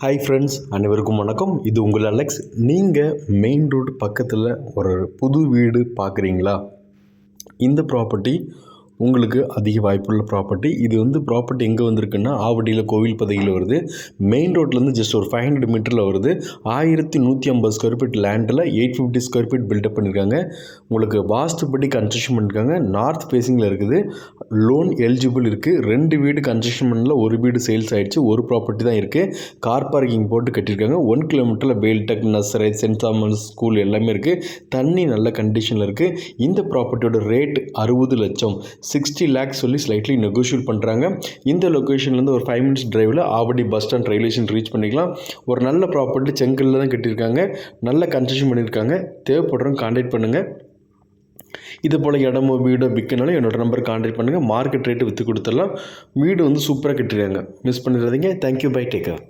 Hi friends, அனைவருக்கும் வணக்கம். இது உங்கள் அலெக்ஸ். நீங்கள் மெயின் ரோடு பக்கத்தில் ஒரு புது வீடு பார்க்குறீங்களா? இந்த ப்ராப்பர்ட்டி உங்களுக்கு அதிக வாய்ப்புள்ள ப்ராப்பர்ட்டி. இது ப்ராப்பர்ட்டி எங்கே வந்திருக்குன்னா ஆவடியில் கோவில்பதையில் வருது. மெயின் ரோட்லேருந்து ஜஸ்ட் ஒரு 500 மீட்டரில் வருது. 1150 ஸ்கொயர் ஃபீட் லேண்டில் 850 ஸ்கொயர் ஃபீட் பில்டப் பண்ணியிருக்காங்க. உங்களுக்கு வாஸ்துப்படி கன்ஸ்ட்ரக்ஷன் பண்ணியிருக்காங்க. நார்த் ஃபேஸிங்கில் இருக்குது. லோன் எலிஜிபிள் இருக்குது. 2 வீடு கன்ஸ்ட்ரக்ஷன் பண்ணல, ஒரு வீடு சேல்ஸ் ஆகிடுச்சு. ஒரு ப்ராப்பர்ட்டி தான் இருக்குது. கார் பார்க்கிங் போட்டு கட்டியிருக்காங்க. 1 கிலோமீட்டரில் Veltech, nursery, saint Thomas school எல்லாமே இருக்குது. தண்ணி நல்ல கண்டிஷனில் இருக்குது. இந்த ப்ராப்பர்ட்டியோட ரேட் 60 லட்சம், 60 lakhs சொல்லி ஸ்லைட்லி நெகோஷியேட் பண்ணுறாங்க. இந்த லொக்கேஷன்லேருந்து ஒரு 5 minutes டிரைவில் Avadi bus stand railway station reach பண்ணிக்கலாம். ஒரு நல்ல ப்ராப்பர்ட்டி, செங்கல்ல தான் கட்டியிருக்காங்க. நல்ல கன்ஸ்ட்ரக்ஷன் பண்ணியிருக்காங்க. தேவைப்படுறவங்க கான்டாக்ட் பண்ணுங்கள். இது போல் இடமோ வீடோ விற்கனாலும் என்னோடய நம்பர் கான்டாக்ட் பண்ணுங்கள். மார்க்கெட் ரேட்டு விற்று கொடுத்துடலாம். வீடு சூப்பராக கட்டிடுறாங்க. மிஸ் பண்ணிடாதீங்க. Thank you, bye, take care.